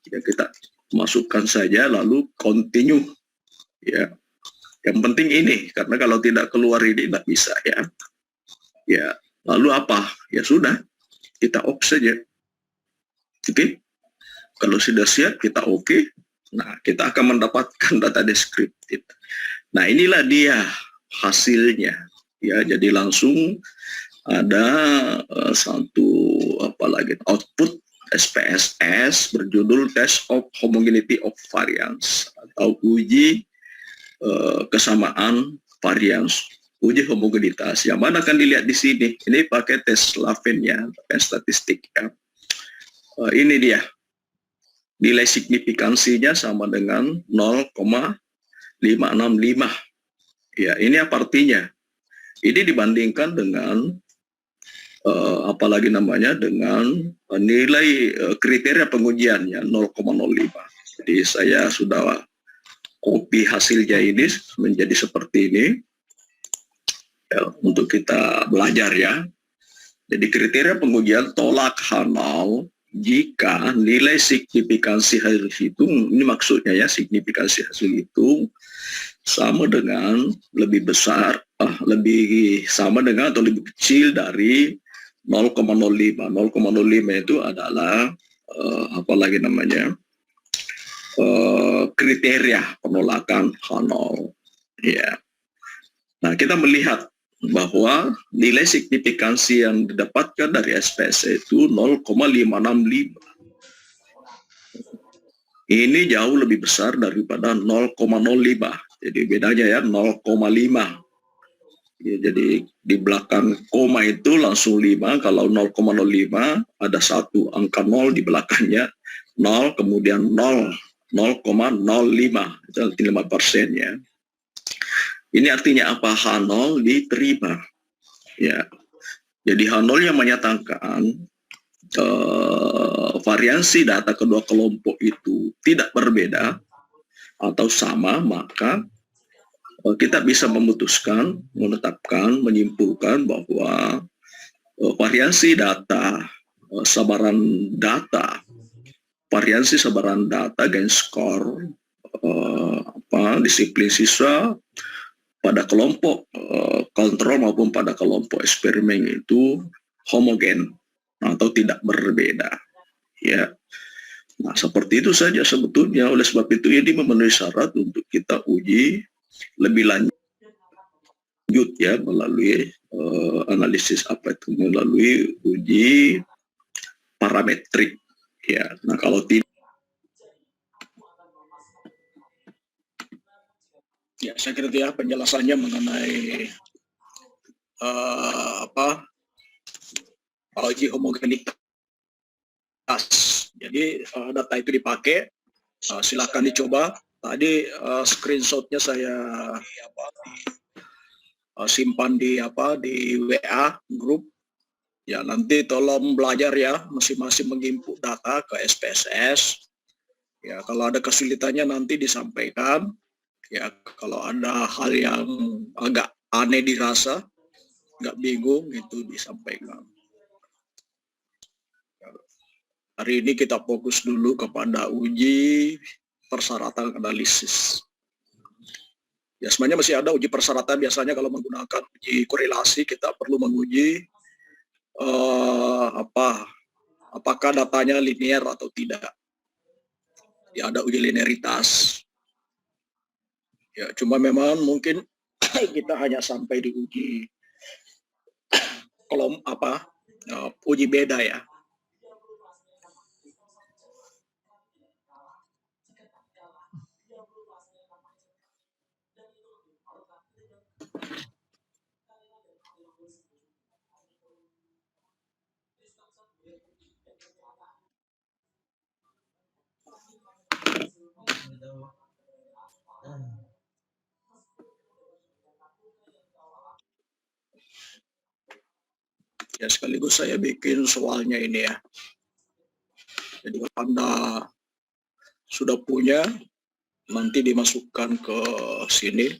ya, kita masukkan saja lalu continue ya, yang penting ini karena kalau tidak keluar ini tidak bisa ya. Ya lalu ya sudah kita off saja. Oke, kalau sudah siap kita oke. Nah kita akan mendapatkan data deskriptif. Nah inilah dia hasilnya ya, jadi langsung ada satu output SPSS berjudul Test of Homogeneity of Variance atau uji kesamaan varians, uji homogenitas. Yang mana akan dilihat di sini? Ini pakai tes Slavin ya, tes statistik ya. Ini dia nilai signifikansinya sama dengan 0,565. Ya ini apa artinya? Ini dibandingkan dengan dengan nilai kriteria pengujiannya 0,05. Jadi saya sudah copy hasilnya ini menjadi seperti ini ya, untuk kita belajar ya. Jadi kriteria pengujian tolak Hanau jika nilai signifikansi hasil hitung, ini maksudnya ya, signifikansi hasil hitung sama dengan lebih besar, lebih sama dengan atau lebih kecil dari 0,05. 0,05 itu adalah kriteria penolakan Hanau. Ya. Nah, kita melihat bahwa nilai signifikansi yang didapatkan dari SPS itu 0,565. Ini jauh lebih besar daripada 0,05. Jadi bedanya ya 0,5. Ya, jadi di belakang koma itu langsung 5, kalau 0,05 ada satu angka 0 di belakangnya, 0 kemudian 0,05, itu arti 5% ya. Ini artinya apa? H0 diterima. Ya. Jadi H0 yang menyatakan variansi data kedua kelompok itu tidak berbeda atau sama, maka kita bisa memutuskan, menetapkan, menyimpulkan bahwa variansi data, variansi sebaran data gain score disiplin siswa pada kelompok kontrol maupun pada kelompok eksperimen itu homogen atau tidak berbeda. Ya, nah seperti itu saja sebetulnya. Oleh sebab itu ini memenuhi syarat untuk kita uji lebih lanjut ya melalui analisis melalui uji parametrik ya. Nah kalau tidak Ya, saya kira ya penjelasannya mengenai uji homogenitas. Jadi data itu dipakai, silakan dicoba. Tadi screenshotnya saya simpan di WA grup. Ya nanti tolong belajar ya, masing-masing menginput data ke SPSS. Ya kalau ada kesulitannya nanti disampaikan. Ya kalau ada hal yang agak aneh dirasa, nggak bingung itu disampaikan. Hari ini kita fokus dulu kepada uji persyaratan analisis. Ya sebenarnya masih ada uji persyaratan, biasanya kalau menggunakan uji korelasi kita perlu menguji apakah datanya linear atau tidak. Ya ada uji linearitas. Ya cuma memang mungkin kita hanya sampai di uji uji beda ya. Ya sekaligus saya bikin soalnya ini ya. Jadi kalau Anda sudah punya, nanti dimasukkan ke sini.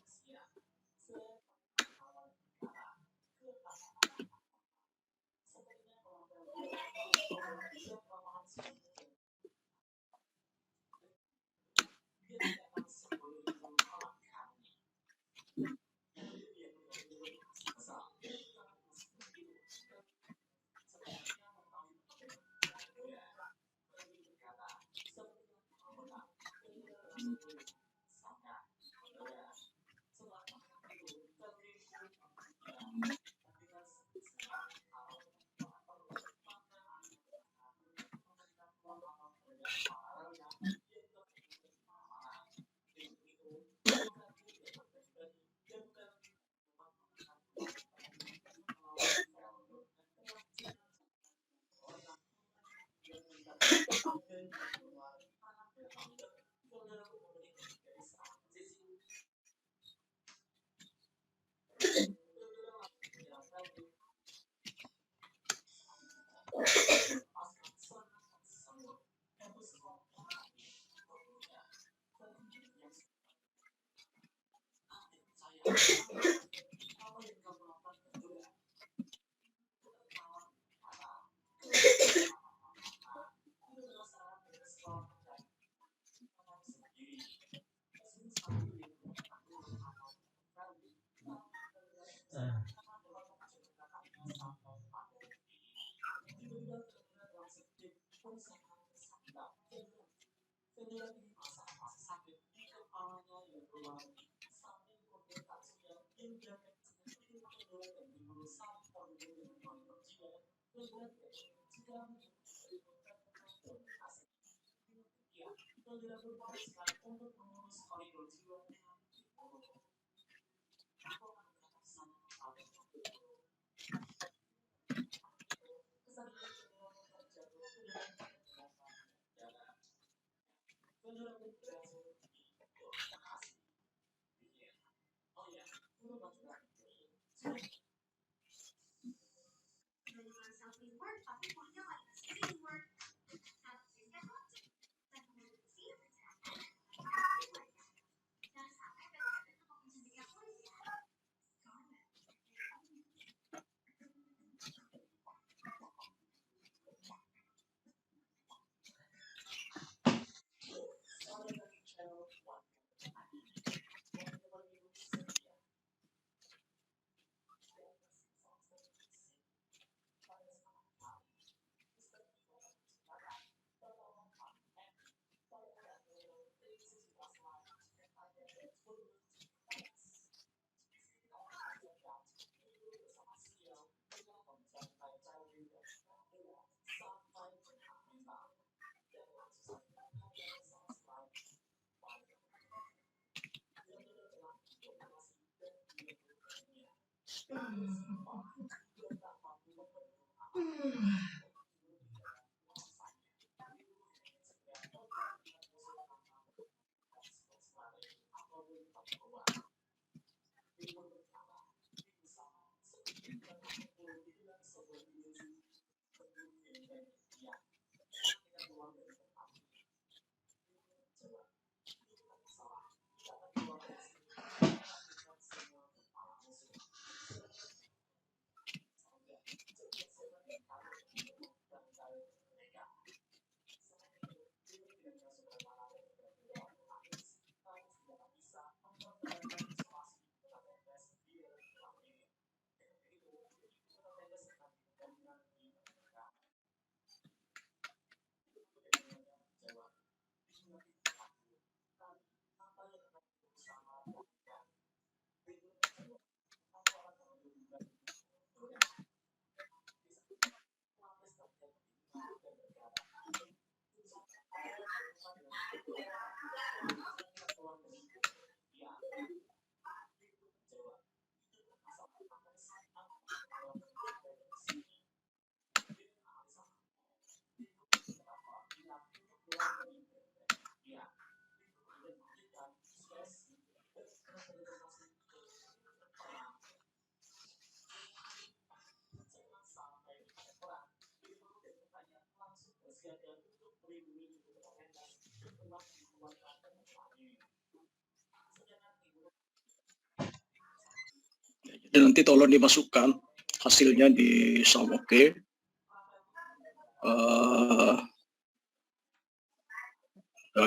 Dan nanti tolong dimasukkan hasilnya di Samoke.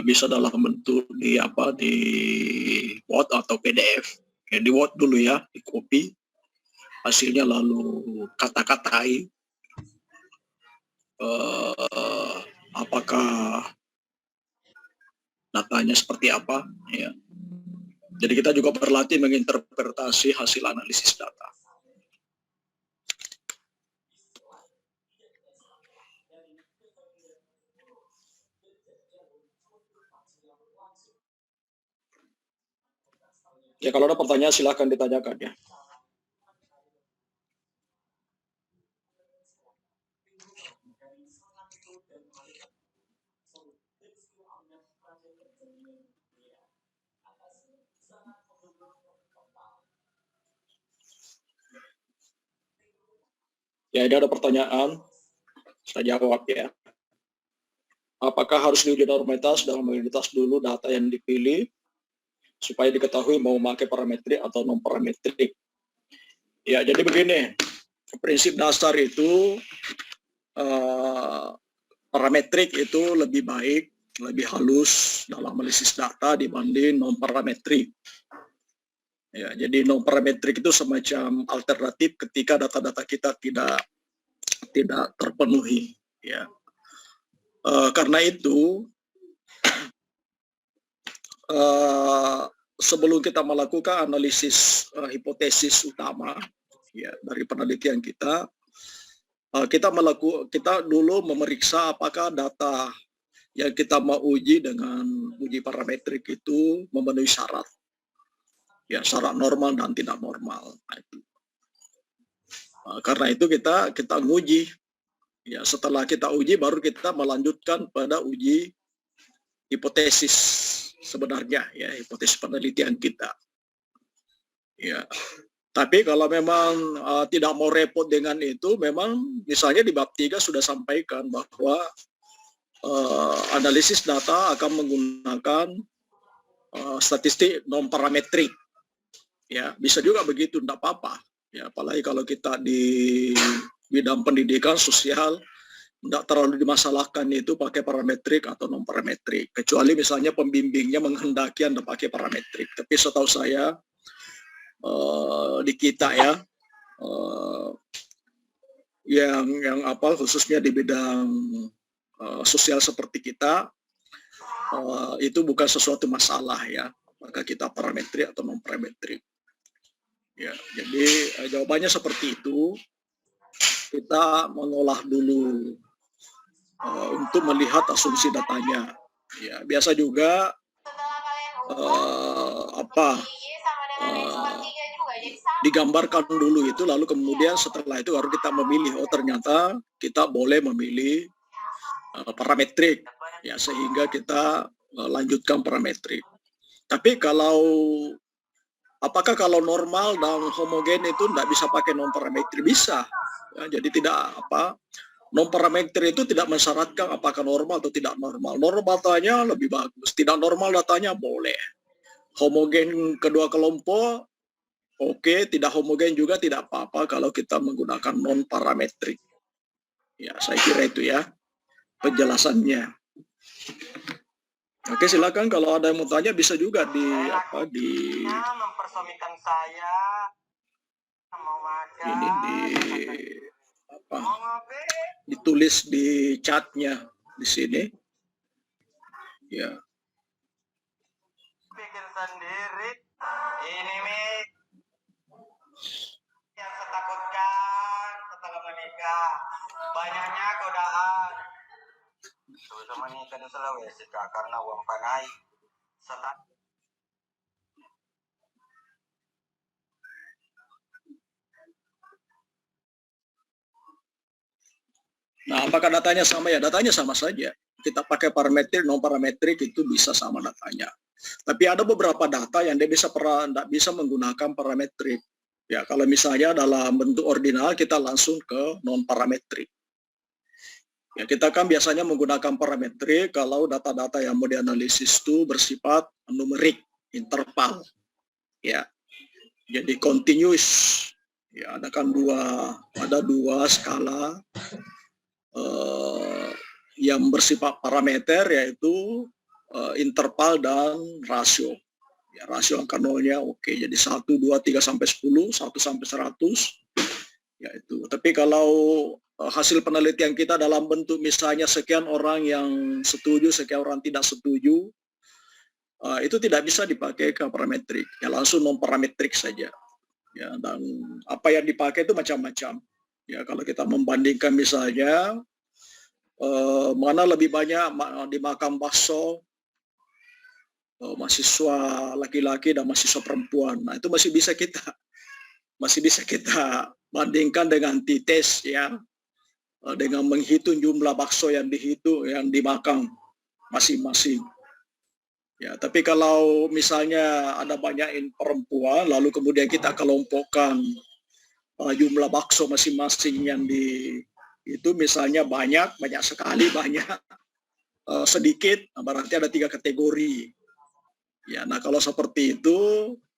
Bisa dalam bentuk di Word atau PDF. Ya, di Word dulu ya, di copy hasilnya lalu kata-katai apakah datanya seperti apa ya. Jadi kita juga berlatih menginterpretasi hasil analisis data. Ya, kalau ada pertanyaan silahkan ditanyakan ya. Ya, ini ada pertanyaan, saya jawab ya. Apakah harus diuji normalitas dalam memilih dulu data yang dipilih supaya diketahui mau memakai parametrik atau non parametrik? Ya, jadi begini, prinsip dasar itu parametrik itu lebih baik, lebih halus dalam analisis data dibanding non parametrik. Ya, jadi non parametrik itu semacam alternatif ketika data-data kita tidak terpenuhi. Ya, karena itu sebelum kita melakukan analisis hipotesis utama ya dari penelitian kita, kita dulu memeriksa apakah data yang kita mau uji dengan uji parametrik itu memenuhi syarat. Ya, syarat normal dan tidak normal. Karena itu kita nguji. Ya, setelah kita uji baru kita melanjutkan pada uji hipotesis sebenarnya, ya, hipotesis penelitian kita. Ya. Tapi kalau memang tidak mau repot dengan itu, memang misalnya di bab 3 sudah sampaikan bahwa analisis data akan menggunakan statistik non parametrik. Ya, bisa juga begitu, tidak apa-apa. Ya, apalagi kalau kita di bidang pendidikan sosial, tidak terlalu dimasalahkan itu pakai parametrik atau non parametrik, kecuali misalnya pembimbingnya menghendaki Anda pakai parametrik. Tapi setahu saya di kita ya, yang apa khususnya di bidang sosial seperti kita, itu bukan sesuatu masalah ya, maka kita parametrik atau non parametrik. Ya, jadi jawabannya seperti itu. Kita mengolah dulu untuk melihat asumsi datanya. Ya, biasa juga digambarkan dulu itu, lalu kemudian setelah itu baru kita memilih. Oh, ternyata kita boleh memilih parametrik, ya, sehingga kita lanjutkan parametrik. Tapi apakah kalau normal dan homogen itu tidak bisa pakai non parametrik? Bisa. Ya, jadi tidak non parametrik itu tidak mensyaratkan apakah normal atau tidak normal. Normal datanya lebih bagus, tidak normal datanya boleh. Homogen kedua kelompok oke, tidak homogen juga tidak apa-apa kalau kita menggunakan non parametrik. Ya, saya kira itu ya penjelasannya. Oke, silakan kalau ada yang mau tanya bisa juga mempersuamikan saya mau ini ditulis di chatnya di sini. Ya. Pikir sendiri ini yang saya takutkan setelah menikah, banyaknya godaan. Sudah menikah di Sulawesi karena uang panai. Nah, apakah datanya sama ya? Datanya sama saja. Kita pakai parametrik, non parametrik itu bisa sama datanya. Tapi ada beberapa data yang dia tidak bisa menggunakan parametrik. Ya, kalau misalnya dalam bentuk ordinal kita langsung ke non parametrik. Ya, kita kan biasanya menggunakan parametrik kalau data-data yang mau dianalisis itu bersifat numerik, interval. Ya. Jadi continuous. Ya, ada dua skala yang bersifat parameter, yaitu interval dan rasio. Ya, rasio angka nolnya oke, jadi 1, 2, 3 sampai 10, 1 sampai 100. Ya itu. Tapi kalau hasil penelitian kita dalam bentuk misalnya sekian orang yang setuju, sekian orang tidak setuju, itu tidak bisa dipakai ke parametrik. Ya langsung non parametrik saja. Ya, dan apa yang dipakai itu macam-macam. Ya, kalau kita membandingkan misalnya mana lebih banyak dimakan bakso mahasiswa laki-laki dan mahasiswa perempuan, nah itu masih bisa kita bandingkan dengan t-test ya, dengan menghitung jumlah bakso yang dimakan masing-masing. Ya, tapi kalau misalnya ada banyak perempuan, lalu kemudian kita kelompokkan jumlah bakso masing-masing yang itu misalnya banyak sekali, sedikit, berarti ada 3 kategori. Ya, nah kalau seperti itu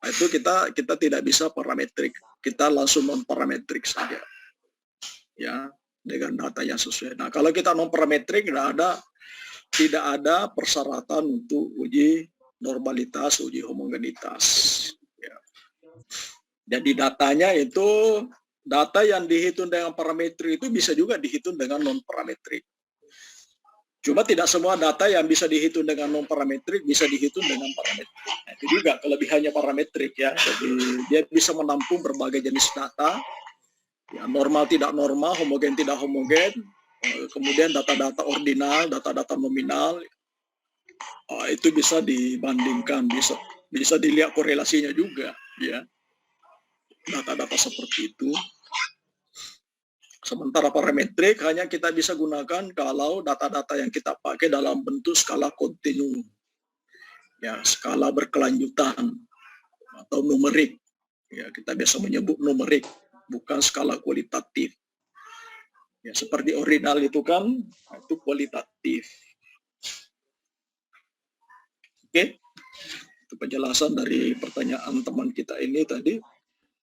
kita tidak bisa parametrik, kita langsung non parametrik saja. Ya, dengan data yang sesuai. Nah, kalau kita non parametrik tidak ada persyaratan untuk uji normalitas, uji homogenitas. Ya. Jadi datanya itu data yang dihitung dengan parametrik itu bisa juga dihitung dengan non parametrik. Cuma tidak semua data yang bisa dihitung dengan non parametrik bisa dihitung dengan parametrik. Nah, itu juga kelebihannya parametrik ya. Jadi dia bisa menampung berbagai jenis data, ya, normal tidak normal, homogen tidak homogen, kemudian data-data ordinal, data-data nominal, itu bisa dibandingkan, bisa dilihat korelasinya juga, ya. Data-data seperti itu. Sementara parametrik hanya kita bisa gunakan kalau data-data yang kita pakai dalam bentuk skala kontinu, ya, skala berkelanjutan atau numerik. Ya, kita biasa menyebut numerik, bukan skala kualitatif. Ya, seperti ordinal itu kan, itu kualitatif. Oke, itu penjelasan dari pertanyaan teman kita ini tadi.